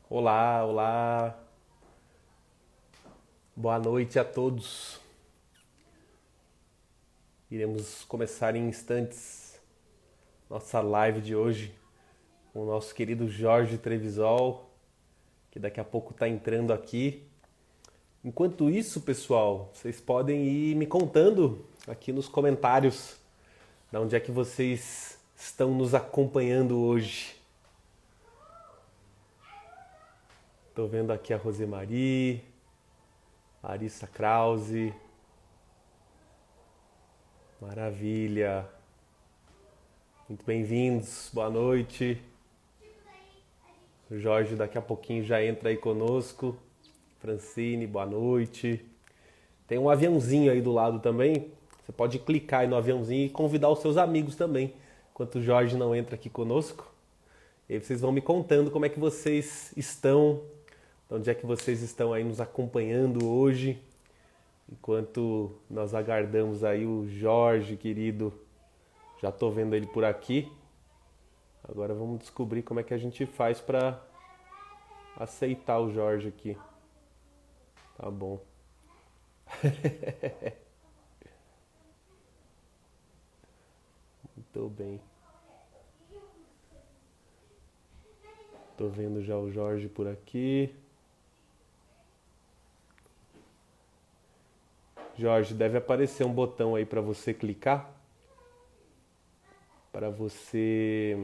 Olá, olá. Boa noite a todos. Iremos começar em instantes nossa live de hoje com o nosso querido Jorge Trevisol, que daqui a pouco está entrando aqui. Enquanto isso, pessoal, vocês podem ir me contando aqui nos comentários de onde é que vocês estão nos acompanhando hoje. Estou vendo aqui a Rosemary, a Arissa Krause. Maravilha. Muito bem-vindos. Boa noite. O Jorge daqui a pouquinho já entra aí conosco. Francine, boa noite. Tem um aviãozinho aí do lado também. Você pode clicar aí no aviãozinho e convidar os seus amigos também, enquanto o Jorge não entra aqui conosco. E aí vocês vão me contando como é que vocês estão, de onde é que vocês estão aí nos acompanhando hoje, enquanto nós aguardamos aí o Jorge, querido. Já tô vendo ele por aqui. Agora vamos descobrir como é que a gente faz para aceitar o Jorge aqui. Tá bom. Muito bem. Tô vendo já o Jorge por aqui. Jorge, deve aparecer um botão aí para você clicar, para você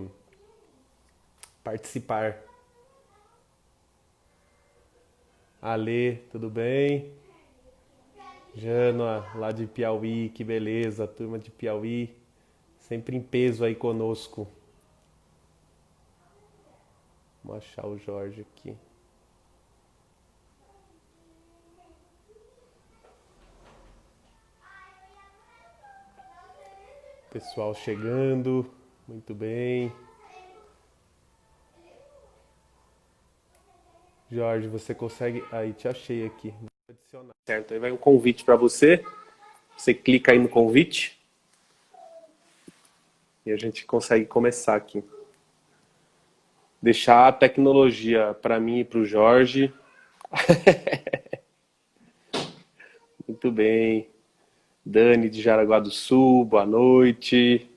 participar. Ale, tudo bem? Jana, lá de Piauí, que beleza, turma de Piauí, sempre em peso aí conosco. Vamos achar o Jorge aqui. Pessoal chegando, muito bem. Jorge, você consegue. Aí, te achei aqui. Vou adicionar. Certo, aí vai um convite para você. Você clica aí no convite e a gente consegue começar aqui. Deixar a tecnologia para mim e para o Jorge. Muito bem. Dani de Jaraguá do Sul, boa noite.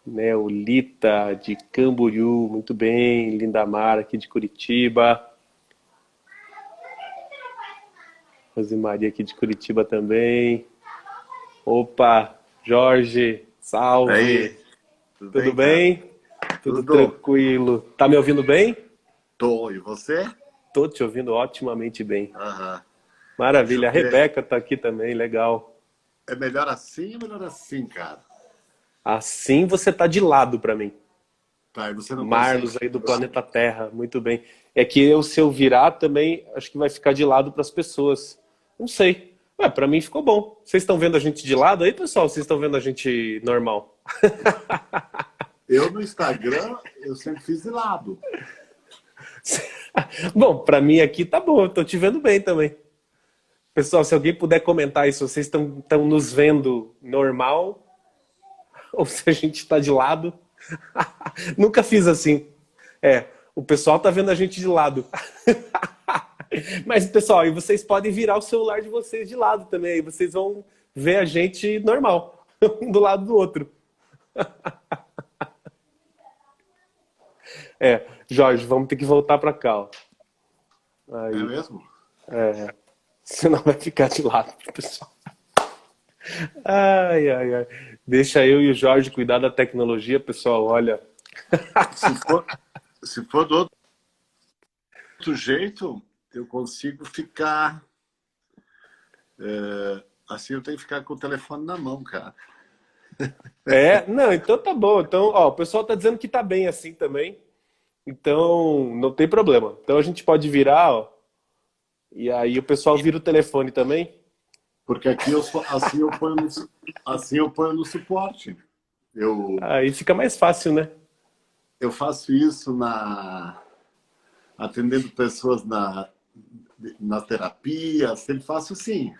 Neolita de Camboriú, muito bem. Lindamar aqui de Curitiba. Rosemaria aqui de Curitiba também. Opa, Jorge, salve. Aí, tudo Tudo bem, cara? bem? Tudo Tudo? tranquilo. Tá me ouvindo bem? Tô. E você? Tô te ouvindo otimamente bem. Aham. Deixa eu Maravilha. A ver. Rebeca tá aqui também, legal. É melhor assim ou melhor assim, cara? Assim você tá de lado para mim. Tá, e você não consegue Marlos aí do segurar. planeta Terra, muito bem. É que eu, se eu virar também, acho que vai ficar de lado para as pessoas. Não sei. Ué, para mim ficou bom. Vocês estão vendo a gente de lado aí, pessoal? Vocês estão vendo a gente normal? Eu no Instagram, eu sempre fiz de lado. Bom, para mim aqui tá bom, eu tô te vendo bem também. Pessoal, se alguém puder comentar aí, se vocês estão nos vendo normal ou se a gente está de lado. Nunca fiz assim. É, o pessoal tá vendo a gente de lado. Mas, pessoal, e vocês podem virar o celular de vocês de lado também. Aí vocês vão ver a gente normal, um do lado do outro. É, Jorge, vamos ter que voltar para cá. Ó. É Aí, mesmo? senão vai ficar de lado, pessoal. Ai, ai, ai. Deixa eu e o Jorge cuidar da tecnologia, pessoal. Olha, Se for, se for do outro jeito, eu consigo ficar. Assim, eu tenho que ficar com o telefone na mão, cara. não, então tá bom. Então, ó, o pessoal tá dizendo que tá bem assim também. Então, não tem problema. Então a gente pode virar, ó, e aí o pessoal vira o telefone também. Porque aqui assim assim eu ponho no suporte. Eu, Aí fica mais fácil, né? eu faço isso atendendo pessoas na terapia, sempre faço assim.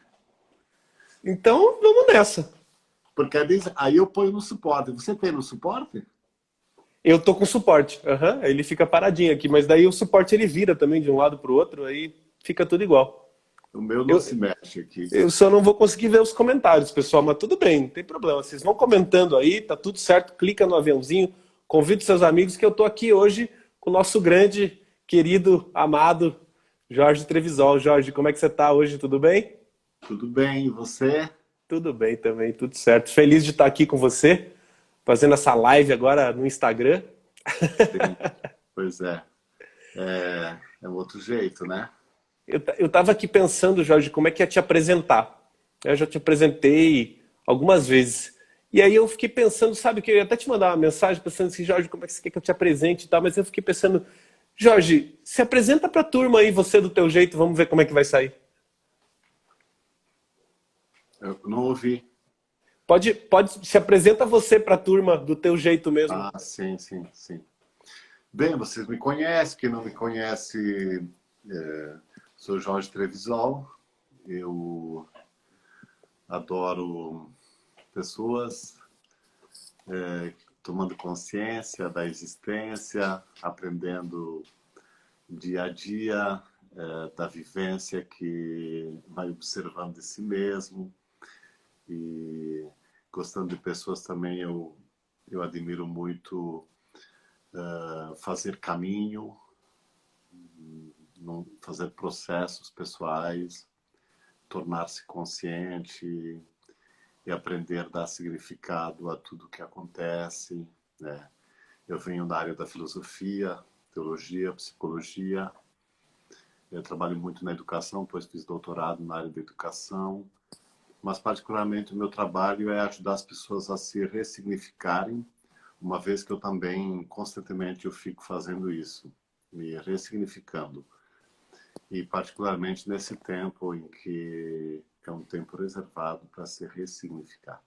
Então, vamos nessa. Porque aí eu ponho no suporte. Você tem no suporte? Eu tô com suporte. Aham, ele fica paradinho aqui, mas daí o suporte ele vira também de um lado pro outro, aí fica tudo igual. O meu não Eu, se mexe aqui. eu só não vou conseguir ver os comentários, pessoal, mas tudo bem, não tem problema. Vocês vão comentando aí, tá tudo certo, clica no aviãozinho, convide seus amigos que eu tô aqui hoje com o nosso grande, querido, amado Jorge Trevisol. Jorge, como é que você tá hoje? Tudo bem? Tudo bem, e você? Tudo bem também, tudo certo. Feliz de estar aqui com você, fazendo essa live agora no Instagram. Sim, pois é. É um outro jeito, né? Eu tava aqui pensando, Jorge, como é que ia te apresentar. Eu já te apresentei algumas vezes. E aí eu fiquei pensando, sabe, que eu ia até te mandar uma mensagem pensando assim, Jorge, como é que você quer que eu te apresente e tal, mas eu fiquei pensando, Jorge, se apresenta pra turma aí, você do teu jeito, vamos ver como é que vai sair. Eu não ouvi. Se apresenta você pra turma do teu jeito mesmo. Ah, sim, sim, sim. Bem, vocês me conhecem. Quem não me conhece, sou Jorge Trevisol. Eu adoro pessoas tomando consciência da existência, aprendendo dia a dia, da vivência que vai observando de si mesmo. E gostando de pessoas também, eu admiro muito fazer caminho, fazer processos pessoais, tornar-se consciente e aprender a dar significado a tudo que acontece, né? Eu venho da área da filosofia, teologia, psicologia. Eu trabalho muito na educação, pois fiz doutorado na área da educação. Mas, particularmente, o meu trabalho é ajudar as pessoas a se ressignificarem, uma vez que eu também, constantemente, eu fico fazendo isso, me ressignificando. E, particularmente, nesse tempo em que é um tempo reservado para se ressignificar.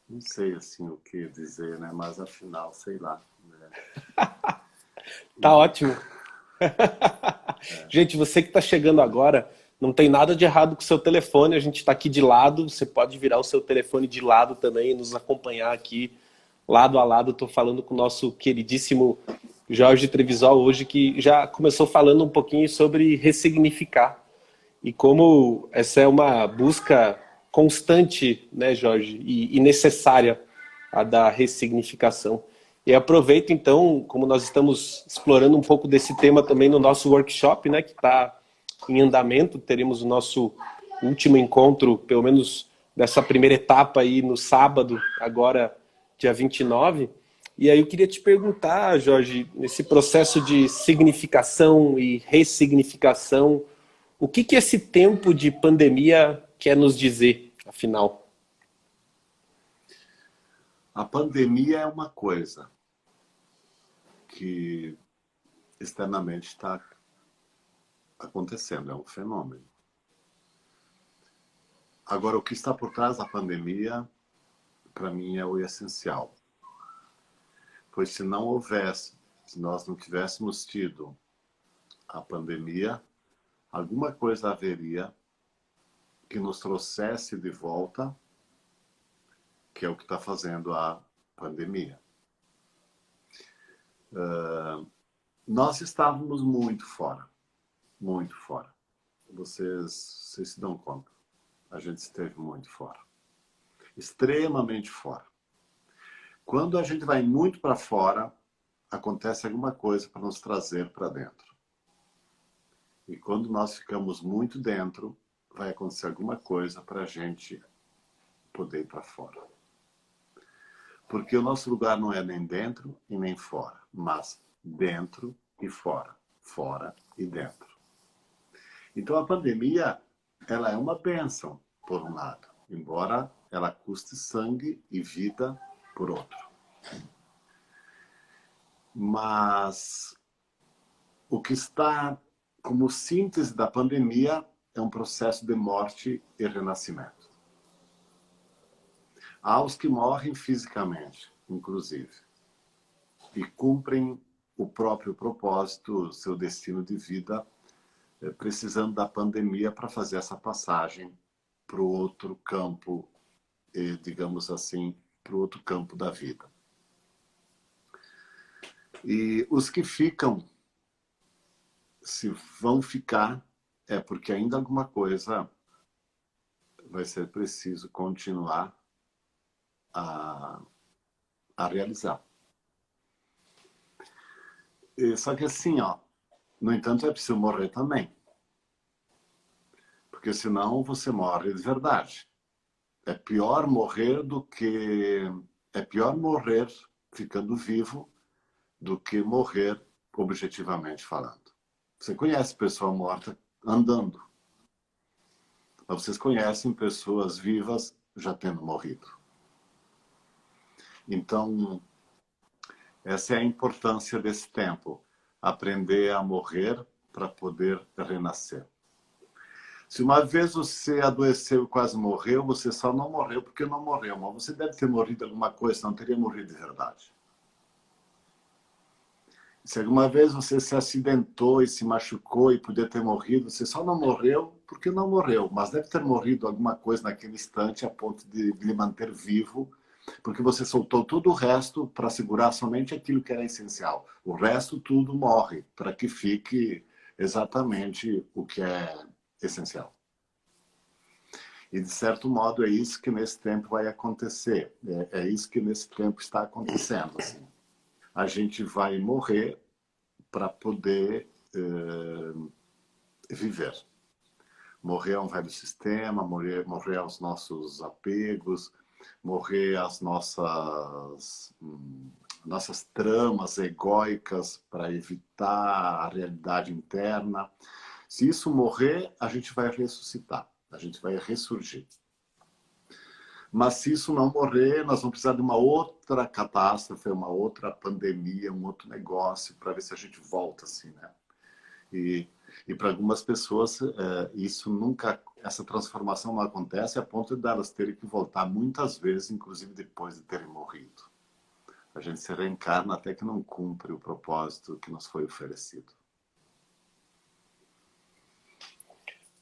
Não sei, assim, o que dizer, né? Mas, afinal, sei lá. Né? Tá ótimo. Gente, você que está chegando agora, não tem nada de errado com o seu telefone, a gente está aqui de lado, você pode virar o seu telefone de lado também e nos acompanhar aqui, lado a lado. Estou falando com o nosso queridíssimo Jorge Trevisol hoje, que já começou falando um pouquinho sobre ressignificar e como essa é uma busca constante, né, Jorge, e necessária, a da ressignificação. E aproveito então, como nós estamos explorando um pouco desse tema também no nosso workshop, né, que está em andamento, teremos o nosso último encontro, pelo menos dessa primeira etapa aí no sábado, agora dia 29. E aí eu queria te perguntar, Jorge, nesse processo de significação e ressignificação, o que que esse tempo de pandemia quer nos dizer, afinal? A pandemia é uma coisa que externamente está acontecendo, é um fenômeno. Agora, o que está por trás da pandemia, para mim, é o essencial. Pois se não houvesse, se nós não tivéssemos tido a pandemia, alguma coisa haveria que nos trouxesse de volta, que é o que está fazendo a pandemia. Nós estávamos muito fora, muito fora. Vocês se dão conta. A gente esteve muito fora. Extremamente fora. Quando a gente vai muito para fora, acontece alguma coisa para nos trazer para dentro. E quando nós ficamos muito dentro, vai acontecer alguma coisa para a gente poder ir para fora. Porque o nosso lugar não é nem dentro e nem fora, mas dentro e fora, fora e dentro. Então a pandemia, ela é uma bênção, por um lado, embora ela custe sangue e vida por outro. Mas o que está como síntese da pandemia é um processo de morte e renascimento. Há os que morrem fisicamente, inclusive, e cumprem o próprio propósito, seu destino de vida, precisando da pandemia para fazer essa passagem para o outro campo, digamos assim, para o outro campo da vida. E os que ficam, se vão ficar, é porque ainda alguma coisa vai ser preciso continuar a, a realizar. Só que assim, ó, no entanto, é preciso morrer também. Porque senão você morre de verdade. É pior morrer do que... É pior morrer ficando vivo do que morrer objetivamente falando. Você conhece pessoa morta andando. Mas vocês conhecem pessoas vivas já tendo morrido. Então, essa é a importância desse tempo. Aprender a morrer para poder renascer. Se uma vez você adoeceu e quase morreu, você só não morreu porque não morreu. Mas você deve ter morrido alguma coisa, não teria morrido de verdade. Se alguma vez você se acidentou e se machucou e podia ter morrido, você só não morreu porque não morreu. Mas deve ter morrido alguma coisa naquele instante a ponto de lhe manter vivo, porque você soltou todo o resto para segurar somente aquilo que era essencial. O resto tudo morre para que fique exatamente o que é essencial. E, de certo modo, é isso que nesse tempo vai acontecer. É isso que nesse tempo está acontecendo. Assim. A gente vai morrer para poder viver. Morrer a um velho sistema, morrer aos nossos apegos, morrer às nossas tramas egóicas para evitar a realidade interna. Se isso morrer, a gente vai ressuscitar. A gente vai ressurgir. Mas se isso não morrer, nós vamos precisar de uma outra catástrofe, uma outra pandemia, um outro negócio, para ver se a gente volta assim, né? E para algumas pessoas, isso nunca, essa transformação não acontece a ponto de elas terem que voltar muitas vezes, inclusive depois de terem morrido. A gente se reencarna até que não cumpre o propósito que nos foi oferecido.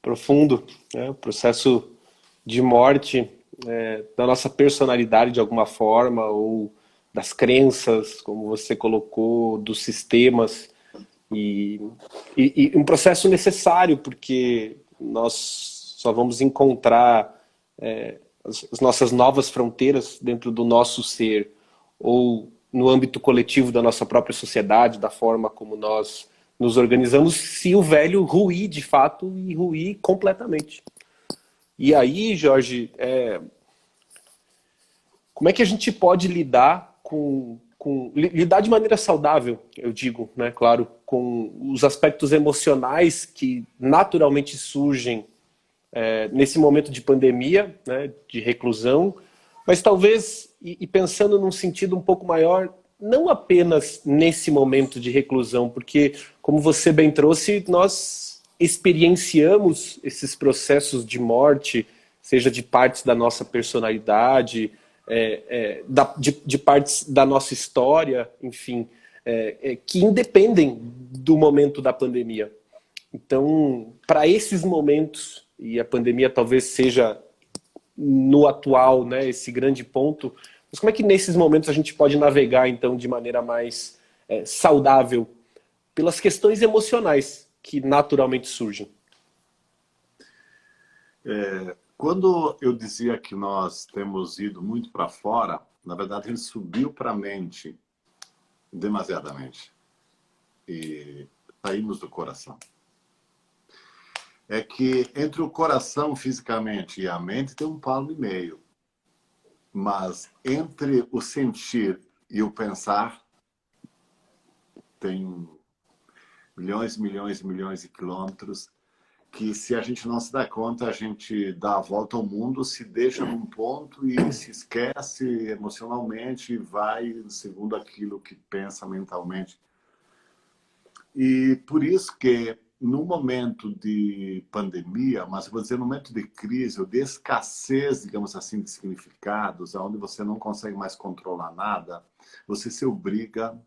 Profundo, né? O processo de morte da nossa personalidade de alguma forma, ou das crenças, como você colocou, dos sistemas, e um processo necessário, porque nós só vamos encontrar as nossas novas fronteiras dentro do nosso ser, ou no âmbito coletivo da nossa própria sociedade, da forma como nós nos organizamos, se o velho ruir de fato e ruir completamente. E aí, Jorge, como é que a gente pode lidar lidar de maneira saudável, eu digo, né, claro, com os aspectos emocionais que naturalmente surgem nesse momento de pandemia, né, de reclusão, mas talvez, e pensando num sentido um pouco maior, não apenas nesse momento de reclusão, porque, como você bem trouxe, nós experienciamos esses processos de morte, seja de partes da nossa personalidade, de partes da nossa história, enfim, que independem do momento da pandemia. Então, para esses momentos, e a pandemia talvez seja no atual, né, esse grande ponto, mas como é que nesses momentos a gente pode navegar, então, de maneira mais saudável pelas questões emocionais que naturalmente surgem? Quando eu dizia que nós temos ido muito para fora, na verdade ele subiu para a mente demasiadamente e saímos do coração. É que entre o coração fisicamente e a mente tem um palmo e meio. Mas entre o sentir e o pensar tem milhões, milhões e milhões de quilômetros que, se a gente não se dá conta, a gente dá a volta ao mundo, se deixa num ponto e se esquece emocionalmente e vai segundo aquilo que pensa mentalmente. E por isso que no momento de pandemia, mas eu vou dizer no momento de crise ou de escassez, digamos assim, de significados, onde você não consegue mais controlar nada, você se obriga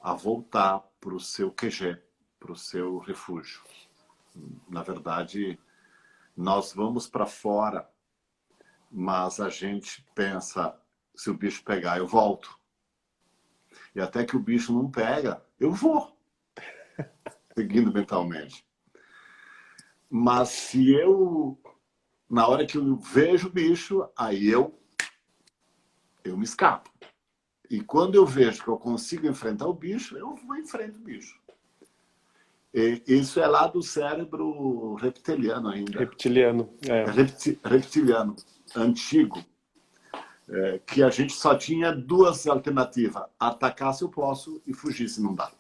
a voltar para o seu QG, para o seu refúgio. Na verdade, nós vamos para fora, mas a gente pensa, se o bicho pegar, eu volto. E até que o bicho não pega, eu vou, seguindo mentalmente. Mas se eu, na hora que eu vejo o bicho, aí eu me escapo. E quando eu vejo que eu consigo enfrentar o bicho, eu vou enfrentar o bicho. E isso é lá do cérebro reptiliano ainda. Reptiliano. É reptiliano, antigo. Que a gente só tinha duas alternativas. Atacar se eu posso e fugir se não dá.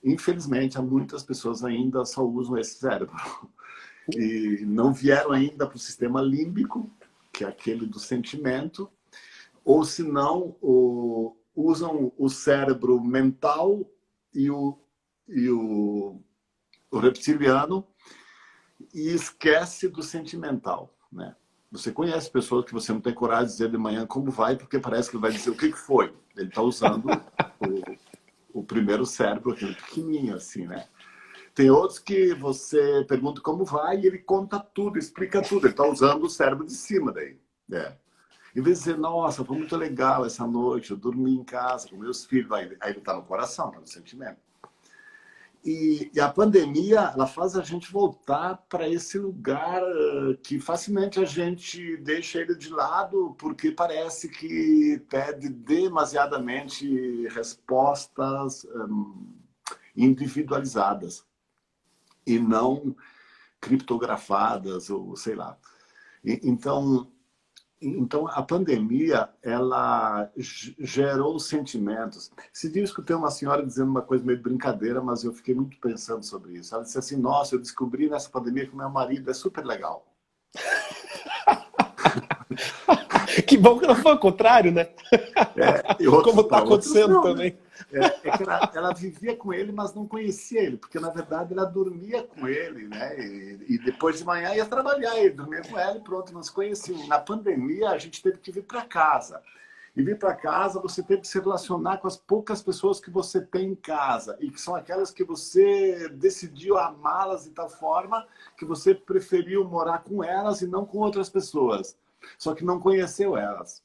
Infelizmente, há muitas pessoas ainda só usam esse cérebro. E não vieram ainda para o sistema límbico, que é aquele do sentimento, ou se não, usam o cérebro mental e o reptiliano e esquece do sentimental, né? Você conhece pessoas que você não tem coragem de dizer de manhã como vai, porque parece que ele vai dizer o que foi. Ele está usando o primeiro cérebro, aquele pequenininho assim, né? Tem outros que você pergunta como vai e ele conta tudo, explica tudo. Ele está usando o cérebro de cima daí. Em vez de dizer, nossa, foi muito legal essa noite, eu dormi em casa com meus filhos. Aí ele está no coração, está no sentimento. E a pandemia, ela faz a gente voltar para esse lugar que facilmente a gente deixa ele de lado porque parece que pede demasiadamente respostas individualizadas e não criptografadas ou sei lá. Então, a pandemia, ela gerou sentimentos. Esse dia eu escutei uma senhora dizendo uma coisa meio brincadeira, mas eu fiquei muito pensando sobre isso. Ela disse assim, nossa, eu descobri nessa pandemia que o meu marido é super legal. Que bom que não foi o contrário, né? Como está acontecendo também. Que ela vivia com ele, mas não conhecia ele, porque na verdade ela dormia com ele, né? E depois de manhã ia trabalhar, ele dormia com ela e pronto, não se conheciam. Na pandemia a gente teve que vir para casa. E vir para casa você teve que se relacionar com as poucas pessoas que você tem em casa e que são aquelas que você decidiu amá-las de tal forma que você preferiu morar com elas e não com outras pessoas. Só que não conheceu elas.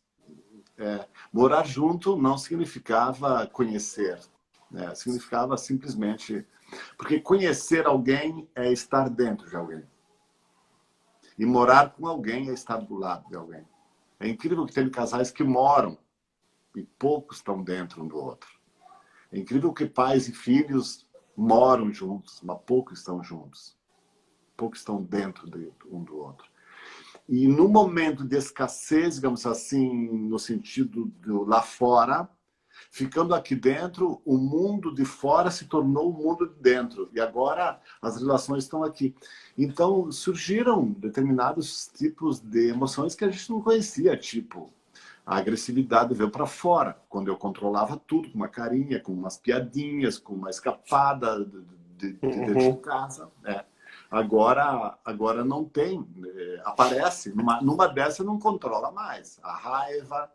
Morar junto não significava conhecer, né? Significava simplesmente... Porque conhecer alguém é estar dentro de alguém. E morar com alguém é estar do lado de alguém. É incrível que tem casais que moram e poucos estão dentro um do outro. É incrível que pais e filhos moram juntos, mas poucos estão juntos. Poucos estão dentro de um do outro. E no momento de escassez, digamos assim, no sentido do lá fora, ficando aqui dentro, o mundo de fora se tornou o mundo de dentro. E agora as relações estão aqui. Então surgiram determinados tipos de emoções que a gente não conhecia, tipo a agressividade veio para fora, quando eu controlava tudo, com uma carinha, com umas piadinhas, com uma escapada de dentro de casa, né? Agora não tem. Aparece. Numa dessa não controla mais. A raiva,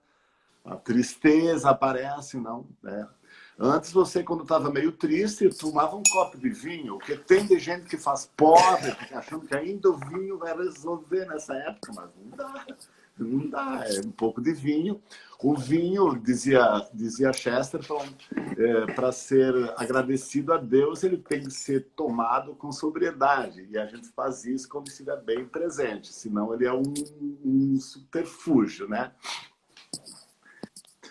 a tristeza aparece, não. Né? Antes você, quando estava meio triste, tomava um copo de vinho. Porque tem de gente que faz pobre, achando que ainda o vinho vai resolver nessa época, mas não dá. Não dá, é um pouco de vinho. O vinho, dizia Chesterton, para ser agradecido a Deus, ele tem que ser tomado com sobriedade. E a gente faz isso quando estiver bem presente, senão ele é um subterfúgio, né?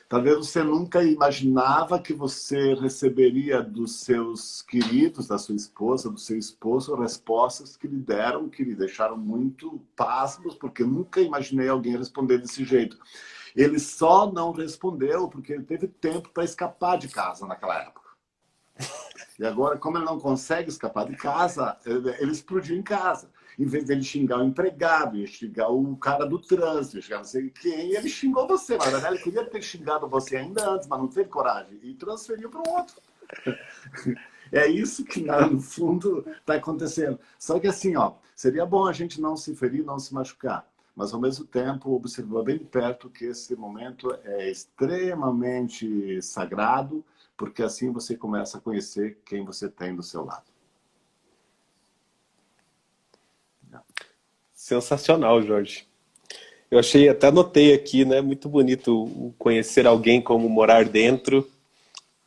Talvez você nunca imaginava que você receberia dos seus queridos, da sua esposa, do seu esposo, respostas que lhe deixaram muito pasmos, porque nunca imaginei alguém responder desse jeito. Ele só não respondeu porque ele teve tempo para escapar de casa naquela época. E agora, como ele não consegue escapar de casa, ele explodiu em casa. Em vez dele xingar o empregado, xingar o cara do trânsito, xingar não sei quem, ele xingou você. Mas na verdade, ele queria ter xingado você ainda antes, mas não teve coragem. E transferiu para o outro. É isso que, no fundo, está acontecendo. Só que assim, ó, seria bom a gente não se ferir, não se machucar. Mas, ao mesmo tempo, observar bem de perto que esse momento é extremamente sagrado, porque assim você começa a conhecer quem você tem do seu lado. Sensacional, Jorge. Eu achei, até anotei aqui, né? Muito bonito o conhecer alguém como morar dentro.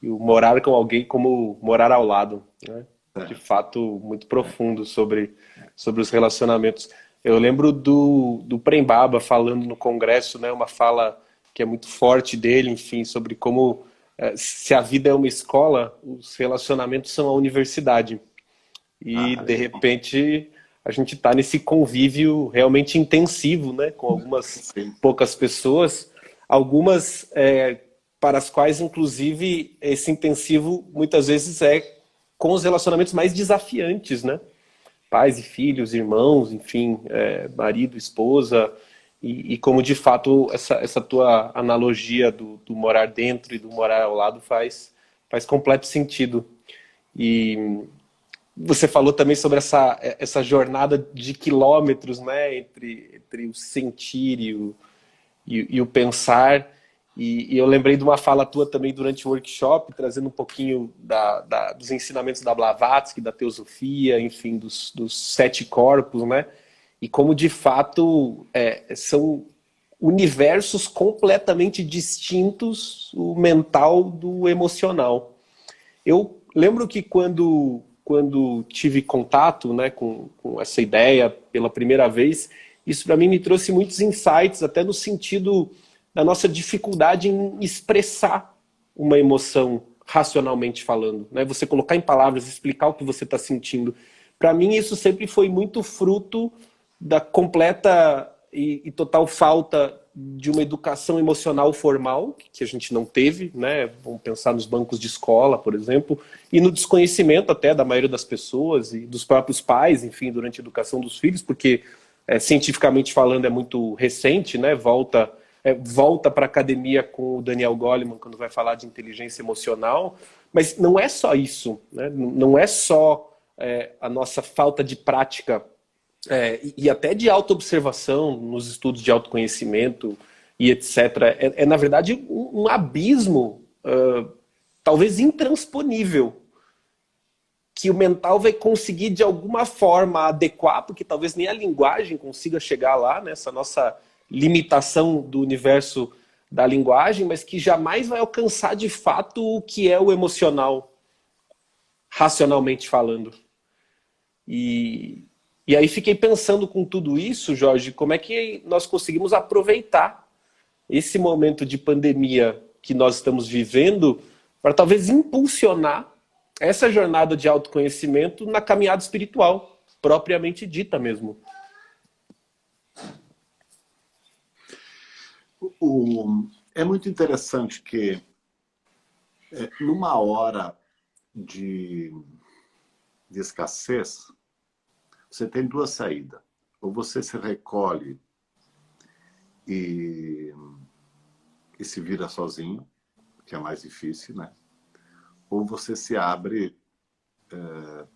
e o morar com alguém como morar ao lado, né? De fato, muito profundo sobre os relacionamentos. Eu lembro do Prembaba falando no Congresso, né? Uma fala que é muito forte dele, enfim, sobre como se a vida é uma escola, os relacionamentos são a universidade. E, de repente, a gente está nesse convívio realmente intensivo, né? Com algumas Sim. poucas pessoas, algumas para as quais, inclusive, esse intensivo muitas vezes é com os relacionamentos mais desafiantes, né? Pais e filhos, irmãos, enfim, marido, esposa, e como de fato essa tua analogia do morar dentro e do morar ao lado faz completo sentido. E você falou também sobre essa jornada de quilômetros, né, entre o sentir e o pensar. E eu lembrei de uma fala tua também durante o workshop, trazendo um pouquinho dos ensinamentos da Blavatsky, da teosofia, enfim, dos sete corpos, né? E como de fato são universos completamente distintos, o mental do emocional. Eu lembro que quando tive contato, né, com essa ideia pela primeira vez, isso para mim me trouxe muitos insights, até no sentido da nossa dificuldade em expressar uma emoção racionalmente falando, né? Você colocar em palavras, explicar o que você está sentindo. Para mim isso sempre foi muito fruto da completa e total falta de uma educação emocional formal, que a gente não teve, né? Vamos pensar nos bancos de escola, por exemplo, e no desconhecimento até da maioria das pessoas e dos próprios pais, enfim, durante a educação dos filhos, porque cientificamente falando é muito recente, né? Volta para a academia com o Daniel Goleman quando vai falar de inteligência emocional, mas não é só isso, né? Não é só a nossa falta de prática e até de autoobservação nos estudos de autoconhecimento e etc. Na verdade, um abismo, talvez intransponível, que o mental vai conseguir de alguma forma adequar, porque talvez nem a linguagem consiga chegar lá, nessa nossa limitação do universo da linguagem, mas que jamais vai alcançar de fato o que é o emocional, racionalmente falando. E aí fiquei pensando com tudo isso, Jorge, como é que nós conseguimos aproveitar esse momento de pandemia que nós estamos vivendo para talvez impulsionar essa jornada de autoconhecimento na caminhada espiritual, propriamente dita mesmo. É muito interessante que numa hora de escassez, você tem duas saídas. Ou você se recolhe e se vira sozinho, que é mais difícil, né? Ou você se abre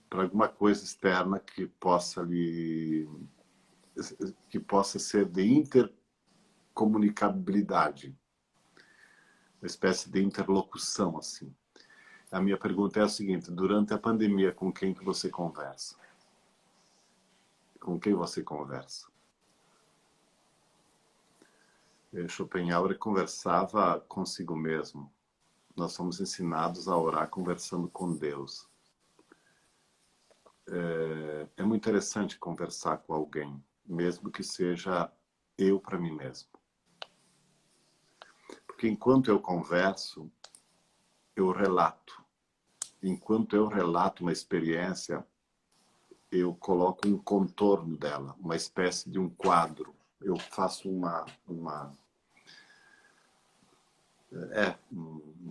para alguma coisa externa que possa ser de intercomunicabilidade, uma espécie de interlocução, assim. A minha pergunta é a seguinte: durante a pandemia, com quem que você conversa? Com quem você conversa? Schopenhauer conversava consigo mesmo. Nós somos ensinados a orar conversando com Deus. É muito interessante conversar com alguém, mesmo que seja eu para mim mesmo. Porque enquanto eu converso, eu relato. Enquanto eu relato uma experiência, eu coloco um contorno dela, uma espécie de um quadro. Eu faço uma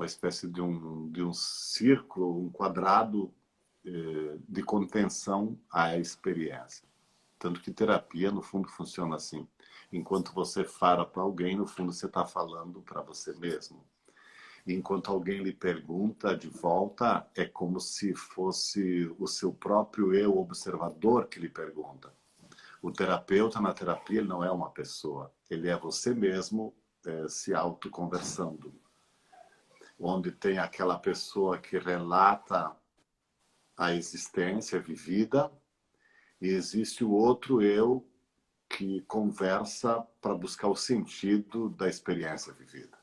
espécie de um círculo, um quadrado de contenção à experiência. Tanto que terapia, no fundo, funciona assim. Enquanto você fala para alguém, no fundo, você está falando para você mesmo. E enquanto alguém lhe pergunta de volta, é como se fosse o seu próprio eu observador que lhe pergunta. O terapeuta na terapia ele não é uma pessoa, ele é você mesmo se autoconversando. Onde tem aquela pessoa que relata a existência vivida e existe o outro eu que conversa para buscar o sentido da experiência vivida.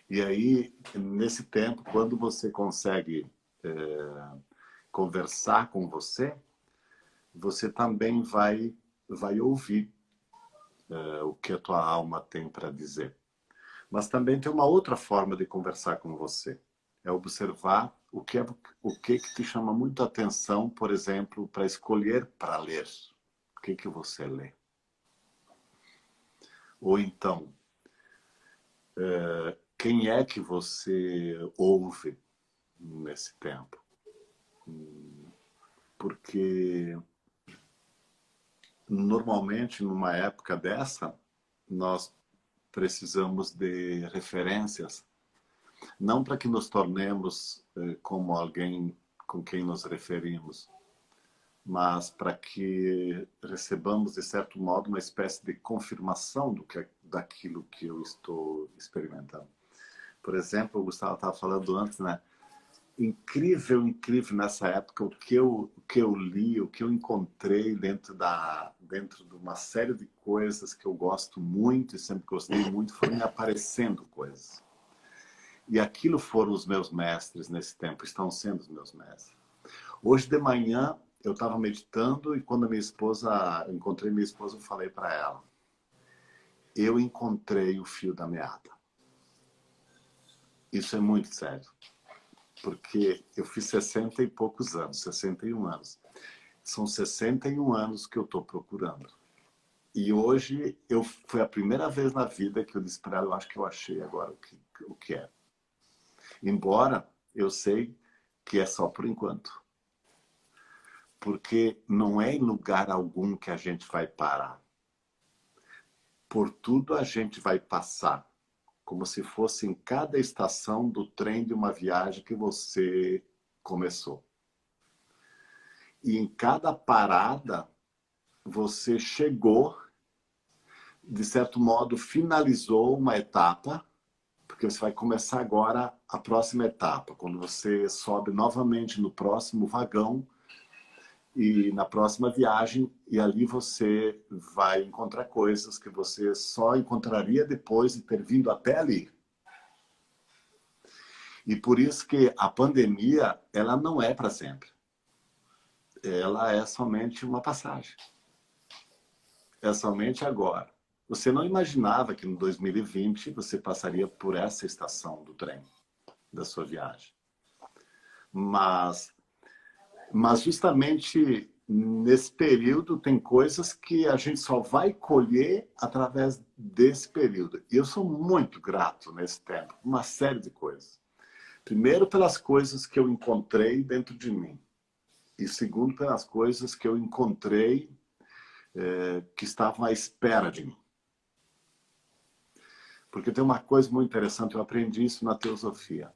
E aí, nesse tempo, quando você consegue conversar com você, você também vai ouvir o que a tua alma tem para dizer. Mas também tem uma outra forma de conversar com você. É observar o que te chama muito a atenção, por exemplo, para escolher para ler. O que você lê? Ou então, quem é que você ouve nesse tempo? Porque normalmente numa época dessa, nós precisamos de referências, não para que nos tornemos como alguém com quem nos referimos, mas para que recebamos, de certo modo, uma espécie de confirmação daquilo que eu estou experimentando. Por exemplo, o Gustavo estava falando antes, né? Incrível, incrível nessa época o que eu li, o que eu encontrei dentro de uma série de coisas que eu gosto muito e sempre gostei muito, foram me aparecendo coisas. E aquilo foram os meus mestres nesse tempo, estão sendo os meus mestres. Hoje de manhã eu estava meditando e quando encontrei minha esposa, eu falei para ela: eu encontrei o fio da meada. Isso é muito sério. Porque eu fiz 60 e poucos anos, 61 anos. São 61 anos que eu estou procurando. E hoje foi a primeira vez na vida que eu disse para ela: eu acho que eu achei agora o que é. Embora eu sei que é só por enquanto. Porque não é em lugar algum que a gente vai parar. Por tudo a gente vai passar. Como se fosse em cada estação do trem de uma viagem que você começou. E em cada parada, você chegou, de certo modo, finalizou uma etapa, porque você vai começar agora a próxima etapa, quando você sobe novamente no próximo vagão e na próxima viagem, e ali você vai encontrar coisas que você só encontraria depois de ter vindo até ali. E por isso que a pandemia, ela não é para sempre. Ela é somente uma passagem. É somente agora. Você não imaginava que no 2020 você passaria por essa estação do trem, da sua viagem. Mas justamente nesse período tem coisas que a gente só vai colher através desse período. E eu sou muito grato nesse tempo, uma série de coisas. Primeiro, pelas coisas que eu encontrei dentro de mim. E segundo, pelas coisas que eu encontrei que estavam à espera de mim. Porque tem uma coisa muito interessante, eu aprendi isso na teosofia.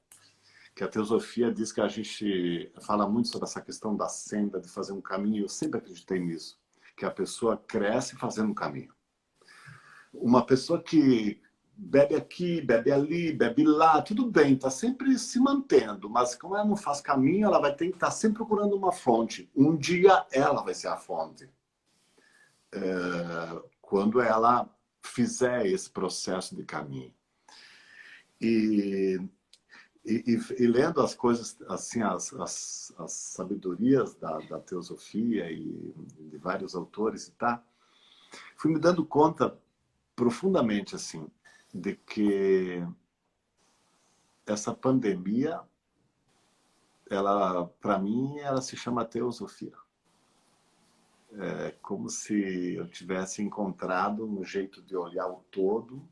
Que a teosofia diz que a gente fala muito sobre essa questão da senda, de fazer um caminho. Eu sempre acreditei nisso. Que a pessoa cresce fazendo um caminho. Uma pessoa que bebe aqui, bebe ali, bebe lá, tudo bem, está sempre se mantendo. Mas como ela não faz caminho, ela vai ter que estar sempre procurando uma fonte. Um dia ela vai ser a fonte. Quando ela fizer esse processo de caminho. E lendo as coisas, assim, as sabedorias da teosofia e de vários autores e tal, fui me dando conta profundamente, assim, de que essa pandemia, ela, para mim, ela se chama teosofia. É como se eu tivesse encontrado um jeito de olhar o todo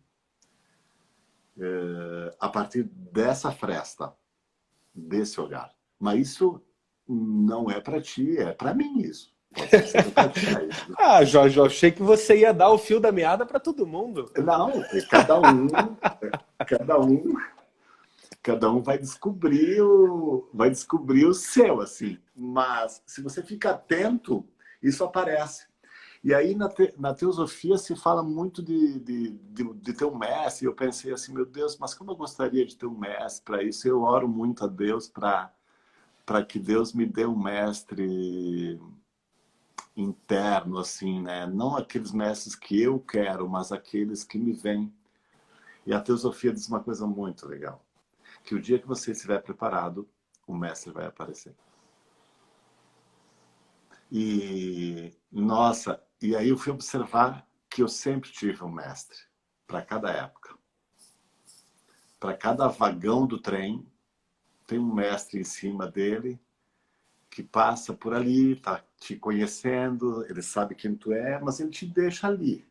a partir dessa fresta, desse olhar. Mas isso não é para ti, é para mim isso. Pode ser que seja para ti. Ah, Jorge, eu achei que você ia dar o fio da meada para todo mundo. Não, cada um, cada um vai descobrir o seu, assim. Mas se você fica atento, isso aparece. E aí na teosofia se fala muito de ter um mestre. Eu pensei assim, meu Deus, mas como eu gostaria de ter um mestre para isso? Eu oro muito a Deus para que Deus me dê um mestre interno, assim, né? Não aqueles mestres que eu quero, mas aqueles que me vêm. E a teosofia diz uma coisa muito legal, que o dia que você estiver preparado, o mestre vai aparecer. E, nossa, e aí eu fui observar que eu sempre tive um mestre, para cada época. Para cada vagão do trem, tem um mestre em cima dele, que passa por ali, está te conhecendo, ele sabe quem tu é, mas ele te deixa ali.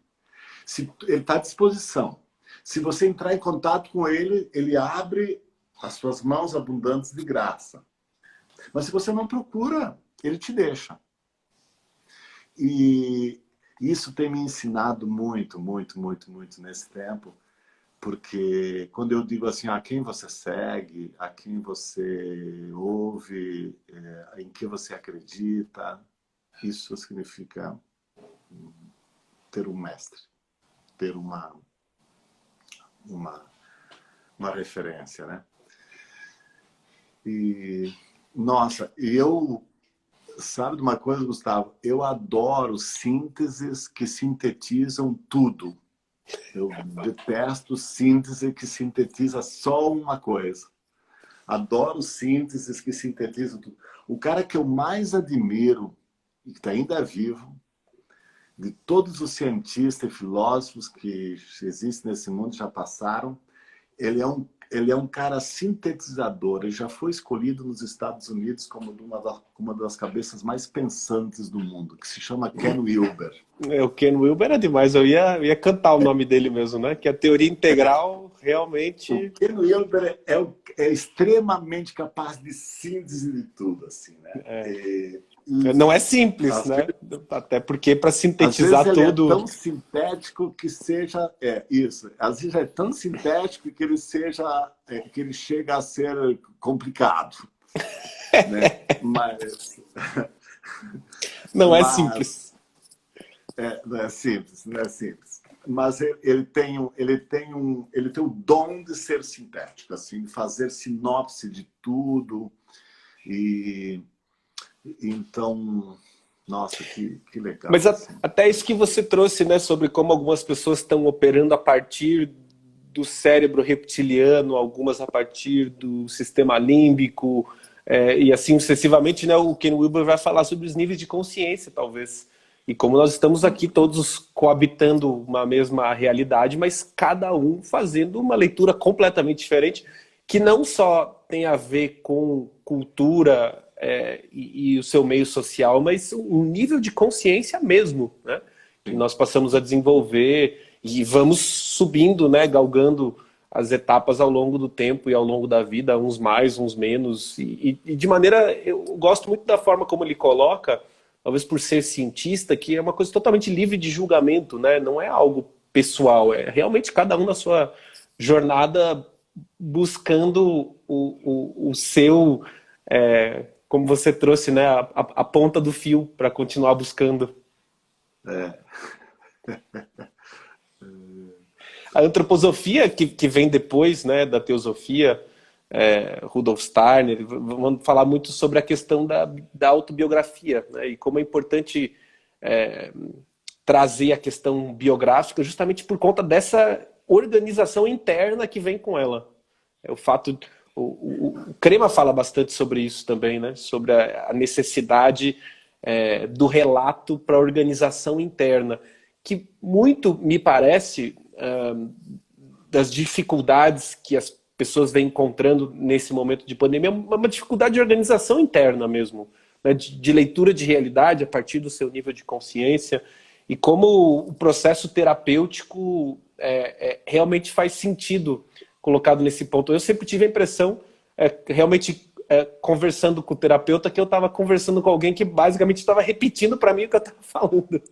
Ele está à disposição. Se você entrar em contato com ele, ele abre as suas mãos abundantes de graça. Mas se você não procura, ele te deixa. E isso tem me ensinado muito, muito, muito, muito nesse tempo, porque quando eu digo assim, a quem você segue, a quem você ouve, em que você acredita, isso significa ter um mestre, ter uma referência, né? E, nossa, sabe de uma coisa, Gustavo? Eu adoro sínteses que sintetizam tudo. Eu detesto síntese que sintetiza só uma coisa. Adoro sínteses que sintetizam tudo. O cara que eu mais admiro, e que ainda é vivo, de todos os cientistas e filósofos que existem nesse mundo, já passaram, ele é um cara sintetizador. Ele já foi escolhido nos Estados Unidos como uma das cabeças mais pensantes do mundo, que se chama Ken Wilber. O Ken Wilber é demais, eu ia cantar o nome dele mesmo, né? Que a teoria integral O realmente Ken Wilber é extremamente capaz de síntese de tudo, assim, né? não é simples, Às né? vezes, Até porque para às vezes sintetizar ele é tudo. tão sintético que seja isso. Às vezes é tão sintético que que ele chega a ser complicado, né? Não é Mas simples. não é simples, não é simples. Mas ele tem o dom de ser sintético, assim, de fazer sinopse de tudo. E então, nossa, que Mas legal, assim. até isso que você trouxe, né, sobre como algumas pessoas estão operando a partir do cérebro reptiliano, algumas a partir do sistema límbico, e assim sucessivamente, né, o Ken Wilber vai falar sobre os níveis de consciência, talvez. E como nós estamos aqui todos coabitando uma mesma realidade, mas cada um fazendo uma leitura completamente diferente, que não só tem a ver com cultura e o seu meio social, mas um nível de consciência mesmo, né? Que Sim. nós passamos a desenvolver e vamos subindo, né? Galgando as etapas ao longo do tempo e ao longo da vida, uns mais, uns menos. E de maneira, eu gosto muito da forma como ele coloca, talvez por ser cientista, que é uma coisa totalmente livre de julgamento, né? Não é algo pessoal, é realmente cada um na sua jornada buscando o seu, como você trouxe, né, a ponta do fio para continuar buscando. É, A antroposofia, que vem depois, né, da teosofia, Rudolf Steiner, vamos falar muito sobre a questão da autobiografia, né, e como é importante trazer a questão biográfica justamente por conta dessa organização interna que vem com ela. O fato, o Crema fala bastante sobre isso também, né? Sobre a necessidade do relato para a organização interna, que muito me parece das dificuldades que as pessoas vêm encontrando nesse momento de pandemia, uma dificuldade de organização interna mesmo, né? De leitura de realidade a partir do seu nível de consciência, e como o processo terapêutico realmente faz sentido colocado nesse ponto. Eu sempre tive a impressão, realmente conversando com o terapeuta, que eu estava conversando com alguém que basicamente estava repetindo para mim o que eu estava falando.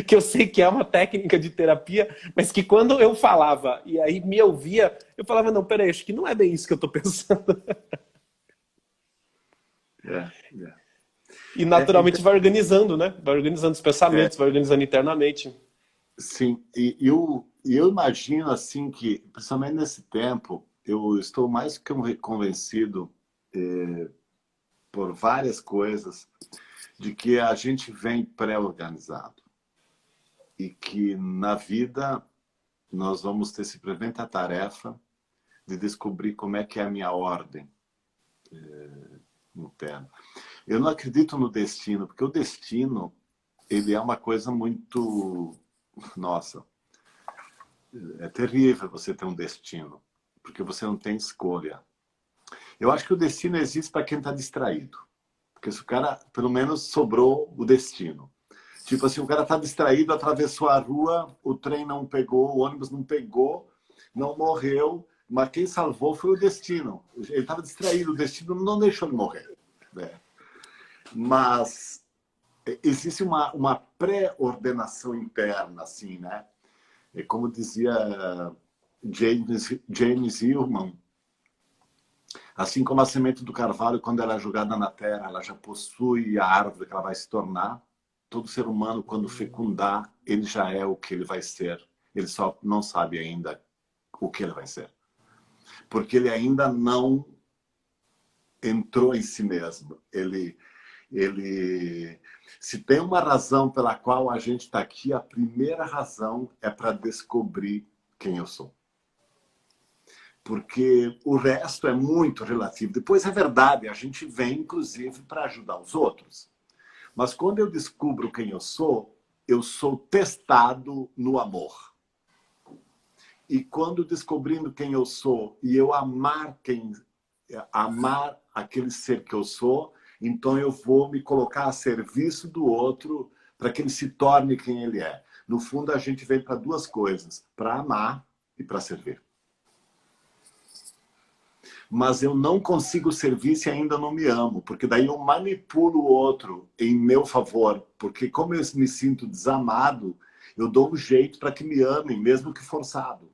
Que eu sei que é uma técnica de terapia, mas que quando eu falava e aí me ouvia, eu falava, não, peraí, acho que não é bem isso que eu estou pensando. é, é. E É, naturalmente vai organizando, né? Vai organizando os é, pensamentos, vai organizando internamente. sim, e eu imagino assim que, principalmente nesse tempo, eu estou mais que convencido por várias coisas de que a gente vem pré-organizado e que na vida nós vamos ter simplesmente a tarefa de descobrir como é que é a minha ordem interna. Eu não acredito no destino, porque o destino, ele é uma coisa muito... Nossa, é terrível você ter um destino, porque você não tem escolha. Eu acho que o destino existe para quem está distraído. Porque se o cara, pelo menos, sobrou o destino. Tipo assim, o cara está distraído, atravessou a rua, o trem não pegou, o ônibus não pegou, não morreu, mas quem salvou foi o destino. Ele estava distraído, o destino não deixou ele morrer. Né? Mas existe uma pré-ordenação interna, assim, né? É como dizia James Hillman, assim como a semente do carvalho, quando ela é jogada na terra, ela já possui a árvore que ela vai se tornar. Todo ser humano, quando fecundar, ele já é o que ele vai ser. Ele só não sabe ainda o que ele vai ser. Porque ele ainda não entrou em si mesmo. Se tem uma razão pela qual a gente está aqui, a primeira razão é para descobrir quem eu sou. Porque o resto é muito relativo. Depois é verdade, a gente vem, inclusive, para ajudar os outros. Mas quando eu descubro quem eu sou testado no amor. E quando descobrindo quem eu sou e eu amar aquele ser que eu sou, então eu vou me colocar a serviço do outro para que ele se torne quem ele é. No fundo, a gente vem para duas coisas, para amar e para servir. Mas eu não consigo servir se ainda não me amo, porque daí eu manipulo o outro em meu favor, porque como eu me sinto desamado, eu dou um jeito para que me amem, mesmo que forçado.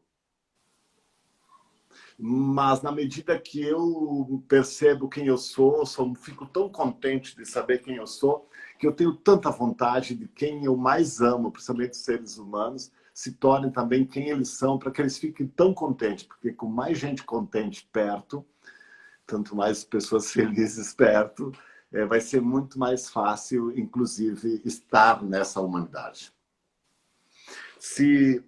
Mas na medida que eu percebo quem eu sou, fico tão contente de saber quem eu sou, que eu tenho tanta vontade de quem eu mais amo, principalmente os seres humanos, se tornem também quem eles são, para que eles fiquem tão contentes, porque com mais gente contente perto, tanto mais pessoas felizes perto, vai ser muito mais fácil, inclusive, estar nessa humanidade. Se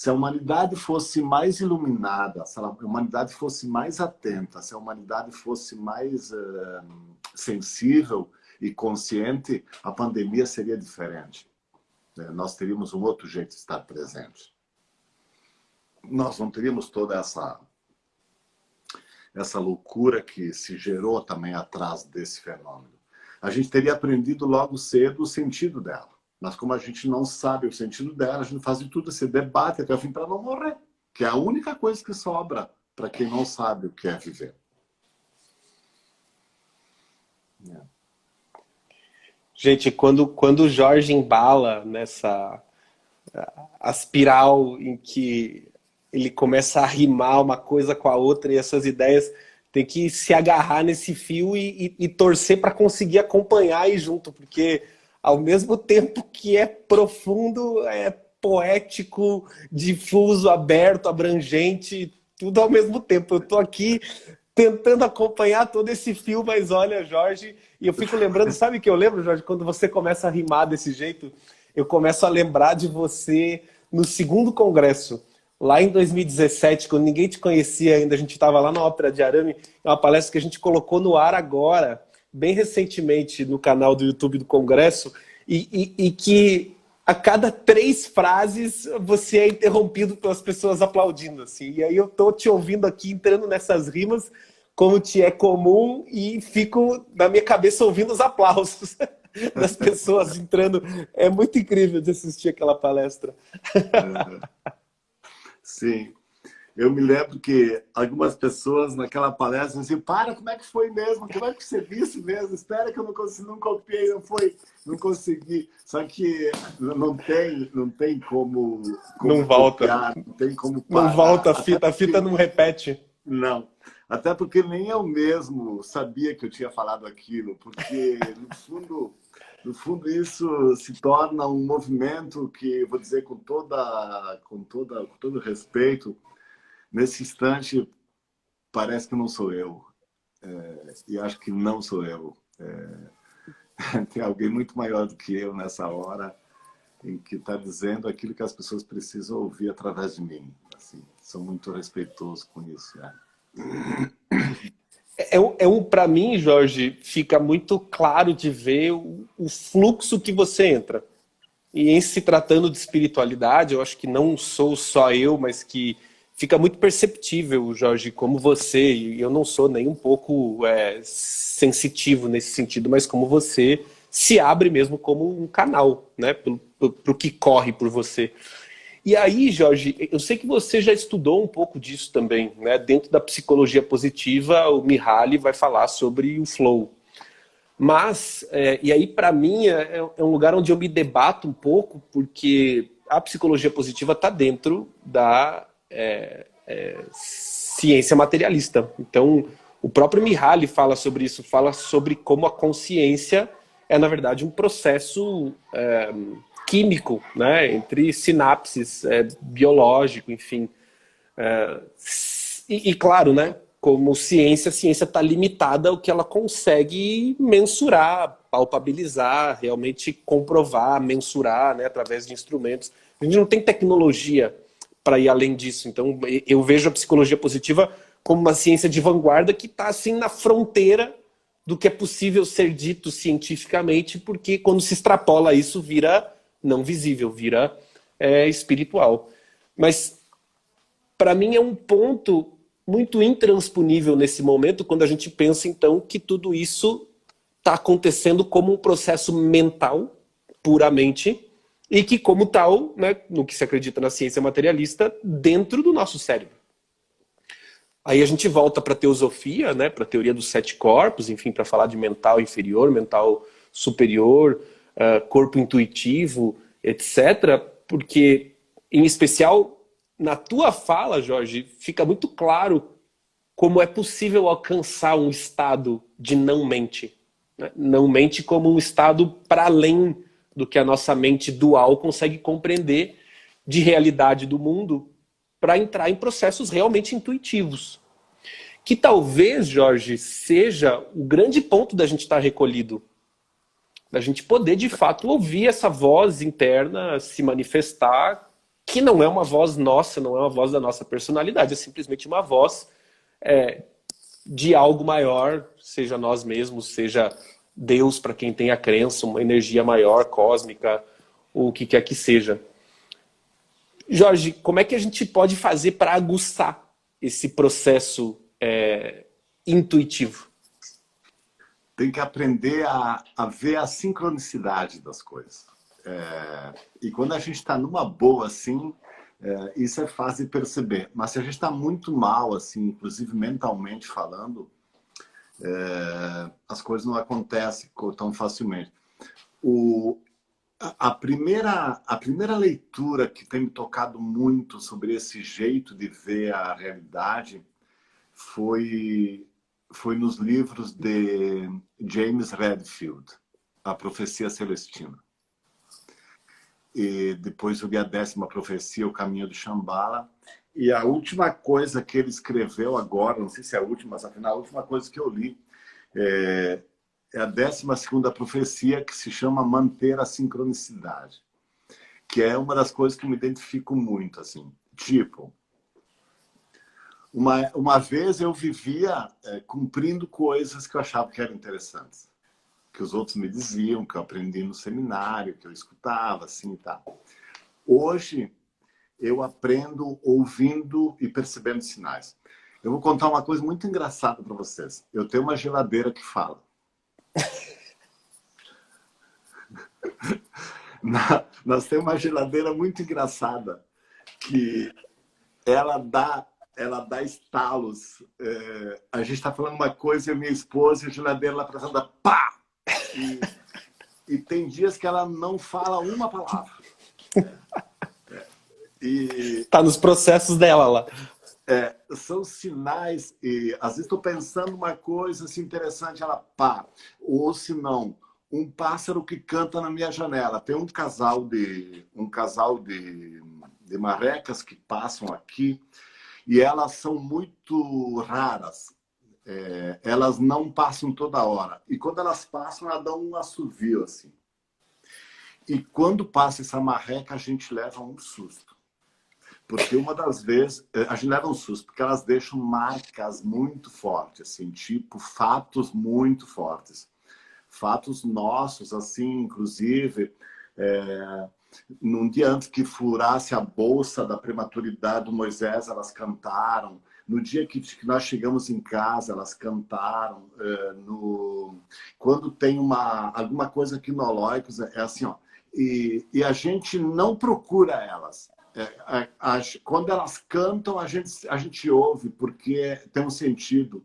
a humanidade fosse mais iluminada, se a humanidade fosse mais atenta, se a humanidade fosse mais sensível e consciente, a pandemia seria diferente. Nós teríamos um outro jeito de estar presente. Nós não teríamos toda essa loucura que se gerou também atrás desse fenômeno. A gente teria aprendido logo cedo o sentido dela. Mas como a gente não sabe o sentido dela, a gente faz de tudo esse debate até o fim para não morrer. Que é a única coisa que sobra para quem não sabe o que é viver. Gente, quando o Jorge embala nessa a espiral em que ele começa a rimar uma coisa com a outra e essas ideias tem que se agarrar nesse fio e torcer para conseguir acompanhar aí junto, porque ao mesmo tempo que é profundo, é poético, difuso, aberto, abrangente, tudo ao mesmo tempo. Eu estou aqui tentando acompanhar todo esse fio, mas olha, Jorge, e eu fico lembrando, sabe o que eu lembro, Jorge, quando você começa a rimar desse jeito, eu começo a lembrar de você no segundo congresso, lá em 2017, quando ninguém te conhecia ainda, a gente estava lá na Ópera de Arame, é uma palestra que a gente colocou no ar agora, bem recentemente, no canal do YouTube do Congresso, e que a cada 3 frases você é interrompido pelas pessoas aplaudindo, assim. E aí eu tô te ouvindo aqui, entrando nessas rimas, como te é comum, e fico na minha cabeça ouvindo os aplausos das pessoas entrando. É muito incrível de assistir aquela palestra. Sim. Eu me lembro que algumas pessoas naquela palestra diziam, para, como é que foi mesmo? Como é que você disse mesmo? Espera que eu não consegui, não copiei, não consegui. Só que não tem como Não volta. copiar, não tem como Não parar. volta a fita não repete. Não. Até porque nem eu mesmo sabia que eu tinha falado aquilo, porque no fundo isso se torna um movimento que, vou dizer com todo respeito, nesse instante parece que não sou eu. E acho que não sou eu. Tem alguém muito maior do que eu nessa hora. em que está dizendo aquilo que as pessoas precisam ouvir através de mim. Assim, sou muito respeitoso com isso. Né? Para mim, Jorge, fica muito claro de ver o fluxo que você entra. E em se tratando de espiritualidade, eu acho que não sou só eu, mas que fica muito perceptível, Jorge, como você, e eu não sou nem um pouco sensitivo nesse sentido, mas como você se abre mesmo como um canal, né, pro que corre por você. E aí, Jorge, eu sei que você já estudou um pouco disso também, né? Dentro da psicologia positiva, o Mihaly vai falar sobre o flow. Mas, e aí para mim é um lugar onde eu me debato um pouco, porque a psicologia positiva está dentro da ciência materialista. Então, o próprio Mihaly fala sobre isso, fala sobre como a consciência é, na verdade, um processo químico, né, entre sinapses, biológico, enfim. E claro, né, como ciência, a ciência está limitada ao que ela consegue mensurar, palpabilizar, realmente comprovar, mensurar, né, através de instrumentos. A gente não tem tecnologia para ir além disso. Então, eu vejo a psicologia positiva como uma ciência de vanguarda que está assim na fronteira do que é possível ser dito cientificamente, porque quando se extrapola isso, vira não visível, vira espiritual. Mas, para mim, é um ponto muito intransponível nesse momento, quando a gente pensa, então, que tudo isso está acontecendo como um processo mental, puramente, e que, como tal, né, no que se acredita na ciência materialista, dentro do nosso cérebro. Aí a gente volta para a teosofia, né, para a teoria dos 7 corpos, enfim, para falar de mental inferior, mental superior, corpo intuitivo, etc. Porque, em especial, na tua fala, Jorge, fica muito claro como é possível alcançar um estado de não-mente. Né? Não-mente como um estado para além do que a nossa mente dual consegue compreender de realidade do mundo, para entrar em processos realmente intuitivos. Que talvez, Jorge, seja o grande ponto da gente estar recolhido. Da gente poder, de fato, ouvir essa voz interna se manifestar, que não é uma voz nossa, não é uma voz da nossa personalidade, é simplesmente uma voz de algo maior, seja nós mesmos, seja Deus, para quem tem a crença, uma energia maior, cósmica, ou o que quer que seja. Jorge, como é que a gente pode fazer para aguçar esse processo intuitivo? Tem que aprender a ver a sincronicidade das coisas. E quando a gente está numa boa assim, isso é fácil de perceber. Mas se a gente está muito mal, assim, inclusive mentalmente falando, as coisas não acontecem tão facilmente. A primeira leitura que tem me tocado muito sobre esse jeito de ver a realidade foi nos livros de James Redfield, A Profecia Celestina. E depois eu li a 10ª Profecia, O Caminho de Shambhala. E a última coisa que ele escreveu agora, não sei se é a última, mas afinal a última coisa que eu li é a 12ª Profecia, que se chama Manter a Sincronicidade, que é uma das coisas que eu me identifico muito, assim. Tipo, uma vez eu vivia cumprindo coisas que eu achava que eram interessantes, que os outros me diziam, que eu aprendi no seminário, que eu escutava, assim e tal. Hoje, eu aprendo ouvindo e percebendo sinais. Eu vou contar uma coisa muito engraçada para vocês. Eu tenho uma geladeira que fala. Nós temos uma geladeira muito engraçada que ela dá estalos. A gente está falando uma coisa e a minha esposa e a geladeira lá atrás anda pá! E tem dias que ela não fala uma palavra. Tá nos processos dela lá. São sinais, e às vezes estou pensando uma coisa assim, interessante, ela pá. Ou se não, um pássaro que canta na minha janela. Tem um casal de marrecas que passam aqui e elas são muito raras. Elas não passam toda hora. E quando elas passam, elas dão um assovio assim. E quando passa essa marreca, a gente leva um susto. Porque uma das vezes, a gente leva um susto, porque elas deixam marcas muito fortes, assim, tipo fatos muito fortes. Fatos nossos, assim, inclusive, num dia antes que furasse a bolsa da prematuridade do Moisés, elas cantaram. No dia que nós chegamos em casa, elas cantaram. Quando tem alguma coisa aqui no Holóicos, é assim, ó. E a gente não procura elas. Quando elas cantam, a gente ouve, porque tem um sentido.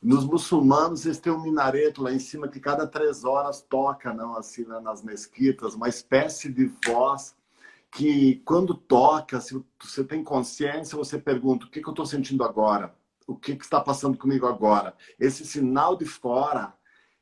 Nos muçulmanos, eles têm um minareto lá em cima que cada 3 horas toca, não, assim, nas mesquitas, uma espécie de voz que, quando toca, se você tem consciência, você pergunta: o que eu estou sentindo agora? O que está passando comigo agora? Esse sinal de fora,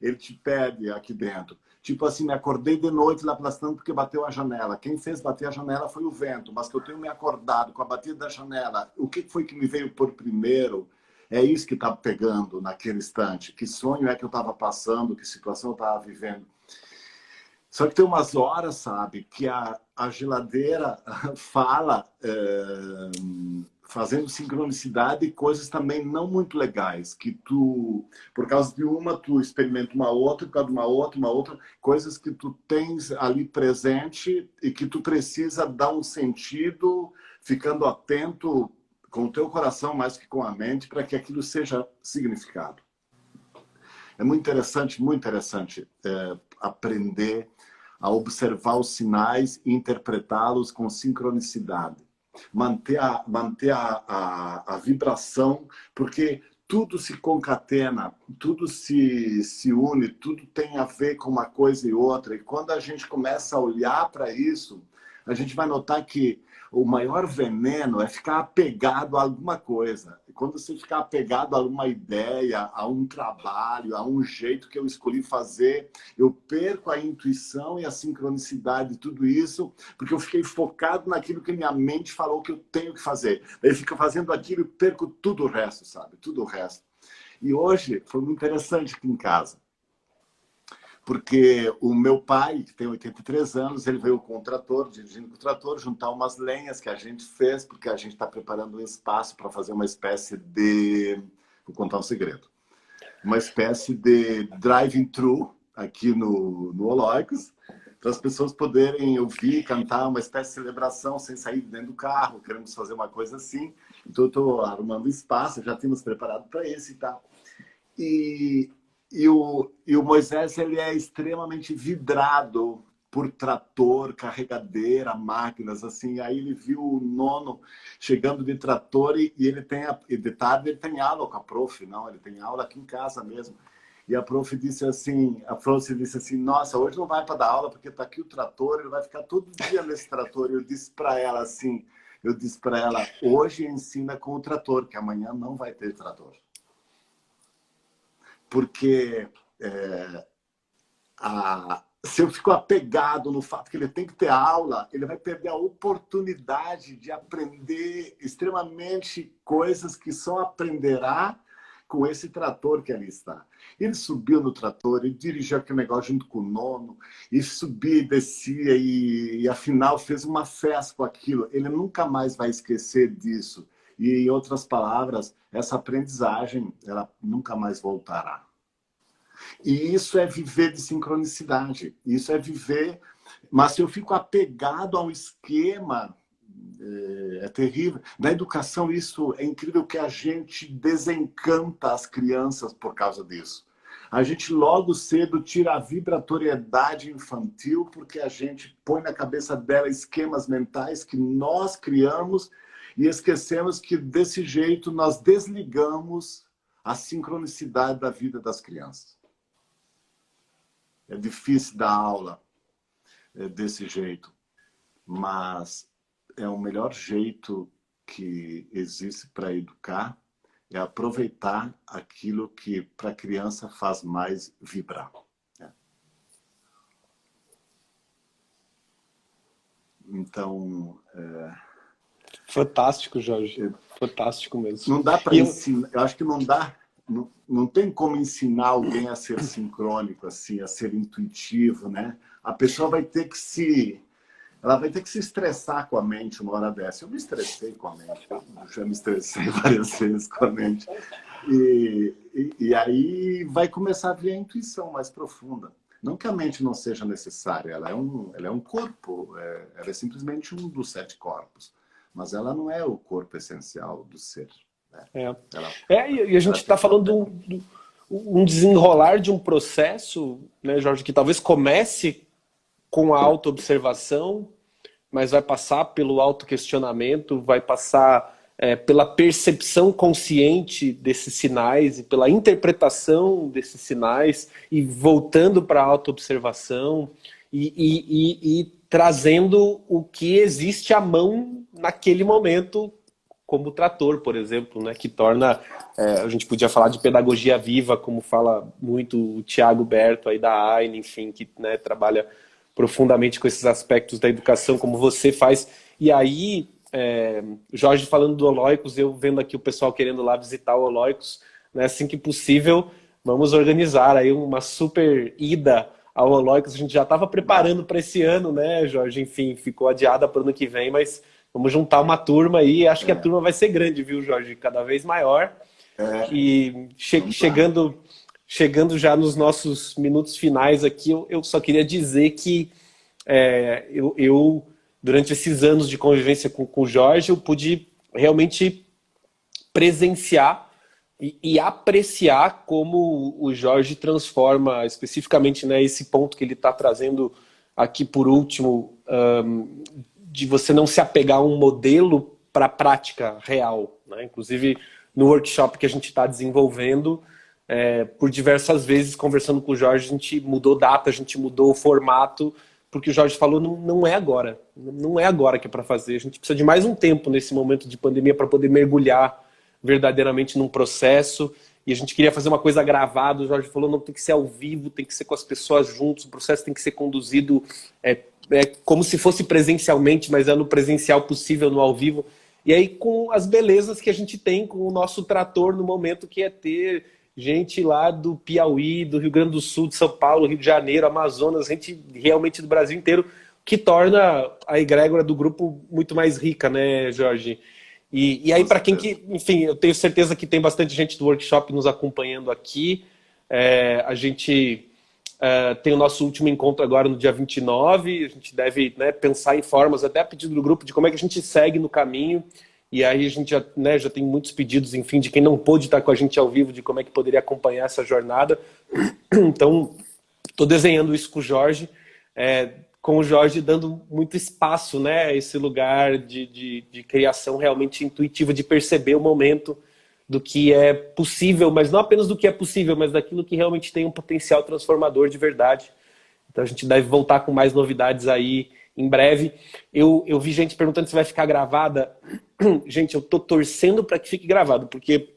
ele te pede aqui dentro. Tipo assim, me acordei de noite lá pelas tantas porque bateu a janela. Quem fez bater a janela foi o vento, mas que eu tenho me acordado com a batida da janela. O que foi que me veio por primeiro? É isso que está pegando naquele instante. Que sonho é que eu estava passando? Que situação eu estava vivendo? Só que tem umas horas, sabe, que a geladeira fala, fazendo sincronicidade, e coisas também não muito legais, que tu, por causa de uma, tu experimenta uma outra, por causa de uma outra, coisas que tu tens ali presente e que tu precisa dar um sentido, ficando atento com o teu coração mais que com a mente, para que aquilo seja significado. É muito interessante aprender a observar os sinais e interpretá-los com sincronicidade. Manter a vibração, porque tudo se concatena, tudo se une, tudo tem a ver com uma coisa e outra. E quando a gente começa a olhar para isso, a gente vai notar que o maior veneno é ficar apegado a alguma coisa. E quando você ficar apegado a uma ideia, a um trabalho, a um jeito que eu escolhi fazer, eu perco a intuição e a sincronicidade de tudo isso, porque eu fiquei focado naquilo que minha mente falou que eu tenho que fazer. Daí fico fazendo aquilo e perco tudo o resto, sabe? Tudo o resto. E hoje foi muito interessante aqui em casa. Porque o meu pai, que tem 83 anos, ele veio com o trator, dirigindo com o trator, juntar umas lenhas que a gente fez, porque a gente está preparando um espaço para fazer uma espécie de... Vou contar um segredo. Uma espécie de drive-thru aqui no Holóicos, para as pessoas poderem ouvir, cantar, uma espécie de celebração sem sair dentro do carro. Queremos fazer uma coisa assim. Então, eu estou arrumando espaço, já tínhamos preparado para isso e tal. E o Moisés, ele é extremamente vidrado por trator, carregadeira, máquinas, assim. Aí ele viu o nono chegando de trator e ele tem, de tarde ele tem aula com a prof, não, ele tem aula aqui em casa mesmo. E a prof disse assim, nossa, hoje não vai para dar aula porque está aqui o trator, ele vai ficar todo dia nesse trator. E eu disse para ela assim, hoje ensina com o trator, que amanhã não vai ter trator. Porque se eu fico apegado no fato que ele tem que ter aula, ele vai perder a oportunidade de aprender extremamente coisas que só aprenderá com esse trator que ali está. Ele subiu no trator, ele dirigiu aquele negócio junto com o nono, e subia e descia, e afinal fez uma festa com aquilo. Ele nunca mais vai esquecer disso. E, em outras palavras, essa aprendizagem, ela nunca mais voltará. E isso é viver de sincronicidade. Isso é viver... Mas se eu fico apegado a um esquema, é terrível. Na educação, isso é incrível, que a gente desencanta as crianças por causa disso. A gente logo cedo tira a vibratoriedade infantil, porque a gente põe na cabeça dela esquemas mentais que nós criamos e esquecemos que, desse jeito, nós desligamos a sincronicidade da vida das crianças. É difícil dar aula desse jeito, mas é o melhor jeito que existe para educar, é aproveitar aquilo que para a criança faz mais vibrar. Então... Fantástico, Jorge. Fantástico mesmo. Não dá para ensinar, eu acho que não dá, não tem como ensinar alguém a ser sincrônico, assim, a ser intuitivo, né? a pessoa ela vai ter que se estressar com a mente uma hora dessa. Eu me estressei com a mente, eu já me estressei várias vezes com a mente. E aí vai começar a vir a intuição mais profunda. Não que a mente não seja necessária, ela é um corpo, ela é simplesmente um dos 7 corpos. Mas ela não é o corpo essencial do ser. Né? E a gente está falando de um desenrolar de um processo, né, Jorge, que talvez comece com a autoobservação, mas vai passar pelo autoquestionamento, vai passar pela percepção consciente desses sinais e pela interpretação desses sinais e voltando para a autoobservação e trazendo o que existe à mão naquele momento, como o trator, por exemplo, né, que torna, a gente podia falar de pedagogia viva, como fala muito o Tiago Berto aí da AINE, enfim, que, né, trabalha profundamente com esses aspectos da educação, como você faz. E aí, Jorge falando do Holoicos, eu vendo aqui o pessoal querendo lá visitar o Holoicos, né, assim que possível, vamos organizar aí uma super ida ao Holoicos. A gente já estava preparando para esse ano, né, Jorge? Enfim, ficou adiada para o ano que vem, mas vamos juntar uma turma aí. Acho que a turma vai ser grande, viu, Jorge? Cada vez maior. E chegando já nos nossos minutos finais aqui, eu só queria dizer que eu, durante esses anos de convivência com o Jorge, eu pude realmente presenciar e apreciar como o Jorge transforma, especificamente, né, esse ponto que ele está trazendo aqui por último, de você não se apegar a um modelo para a prática real. Né? Inclusive, no workshop que a gente está desenvolvendo, por diversas vezes, conversando com o Jorge, a gente mudou data, a gente mudou o formato, porque o Jorge falou, não é agora. Não é agora que é para fazer. A gente precisa de mais um tempo nesse momento de pandemia para poder mergulhar verdadeiramente num processo. E a gente queria fazer uma coisa gravada. O Jorge falou, não, tem que ser ao vivo, tem que ser com as pessoas juntos, o processo tem que ser conduzido como se fosse presencialmente, mas é no presencial possível, no ao vivo. E aí com as belezas que a gente tem com o nosso trator no momento, que é ter gente lá do Piauí, do Rio Grande do Sul, de São Paulo, Rio de Janeiro, Amazonas, gente realmente do Brasil inteiro, que torna a egrégora do grupo muito mais rica, né, Jorge? E aí, para quem que, enfim, eu tenho certeza que tem bastante gente do workshop nos acompanhando aqui. A gente tem o nosso último encontro agora no dia 29. A gente deve, né, pensar em formas, até a pedido do grupo, de como é que a gente segue no caminho. E aí a gente já tem muitos pedidos, enfim, de quem não pôde estar com a gente ao vivo, de como é que poderia acompanhar essa jornada. Então, estou desenhando isso com o Jorge, com o Jorge dando muito espaço, né, a esse lugar de criação realmente intuitiva, de perceber o momento do que é possível, mas não apenas do que é possível, mas daquilo que realmente tem um potencial transformador de verdade. Então a gente deve voltar com mais novidades aí em breve. Eu vi gente perguntando se vai ficar gravada. Gente, eu tô torcendo para que fique gravado, porque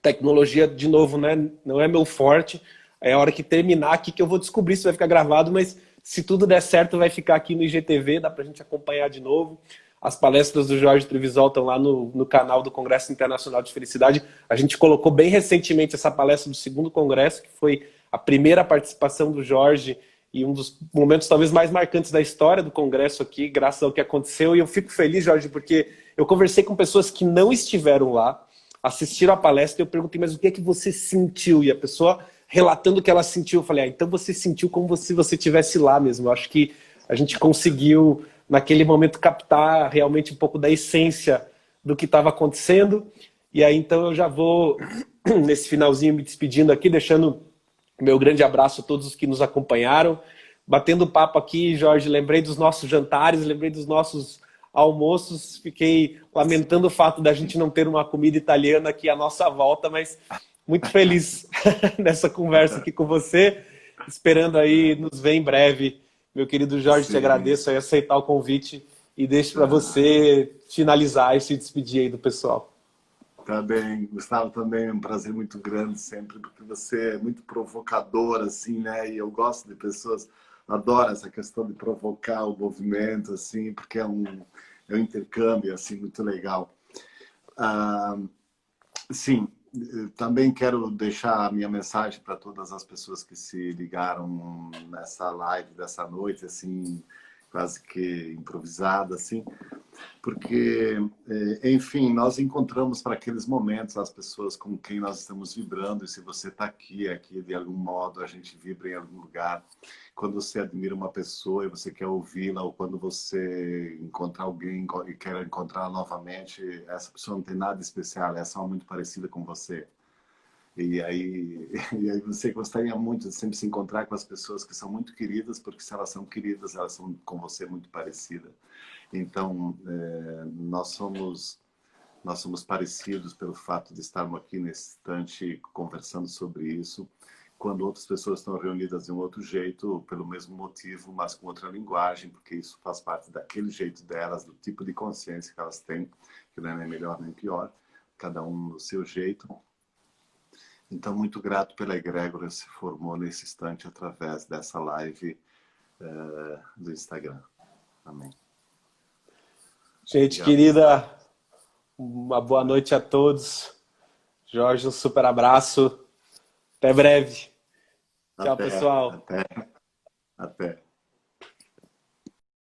tecnologia, de novo, né, não é meu forte. É a hora que terminar aqui que eu vou descobrir se vai ficar gravado, mas se tudo der certo, vai ficar aqui no IGTV, dá pra gente acompanhar de novo. As palestras do Jorge Trevisol estão lá no canal do Congresso Internacional de Felicidade. A gente colocou bem recentemente essa palestra do segundo congresso, que foi a primeira participação do Jorge e um dos momentos talvez mais marcantes da história do congresso aqui, graças ao que aconteceu. E eu fico feliz, Jorge, porque eu conversei com pessoas que não estiveram lá, assistiram a palestra, e eu perguntei, mas o que é que você sentiu? E a pessoa relatando o que ela sentiu, eu falei, então você sentiu como se você estivesse lá mesmo. Eu acho que a gente conseguiu, naquele momento, captar realmente um pouco da essência do que estava acontecendo. E aí, então, eu já vou, nesse finalzinho, me despedindo aqui, deixando meu grande abraço a todos os que nos acompanharam. Batendo papo aqui, Jorge, lembrei dos nossos jantares, lembrei dos nossos almoços, fiquei lamentando o fato da gente não ter uma comida italiana aqui à nossa volta, mas muito feliz nessa conversa aqui com você, esperando aí nos ver em breve. Meu querido Jorge, te agradeço aí aceitar o convite e deixo para você finalizar e se despedir aí do pessoal. Tá bem, Gustavo, também é um prazer muito grande sempre, porque você é muito provocador, assim, né? E eu gosto de pessoas, adoro essa questão de provocar o movimento, assim, porque é um intercâmbio, assim, muito legal. Sim, também quero deixar a minha mensagem para todas as pessoas que se ligaram nessa live dessa noite, assim, quase que improvisada, assim, porque, enfim, nós encontramos para aqueles momentos as pessoas com quem nós estamos vibrando, e se você está aqui de algum modo a gente vibra em algum lugar. Quando você admira uma pessoa e você quer ouvi-la, ou quando você encontra alguém e quer encontrá-la novamente, essa pessoa não tem nada especial, é só muito parecida com você. E aí, e aí você gostaria muito de sempre se encontrar com as pessoas que são muito queridas, porque se elas são queridas, elas são com você muito parecidas. Então, nós somos parecidos pelo fato de estarmos aqui nesse instante conversando sobre isso, quando outras pessoas estão reunidas de um outro jeito, pelo mesmo motivo, mas com outra linguagem, porque isso faz parte daquele jeito delas, do tipo de consciência que elas têm, que não é nem melhor nem pior, cada um no seu jeito. Então, muito grato pela egrégora que se formou nesse instante através dessa live do Instagram. Amém. Gente querida, uma boa noite a todos. Jorge, um super abraço. Até breve. Tchau, pessoal. Até.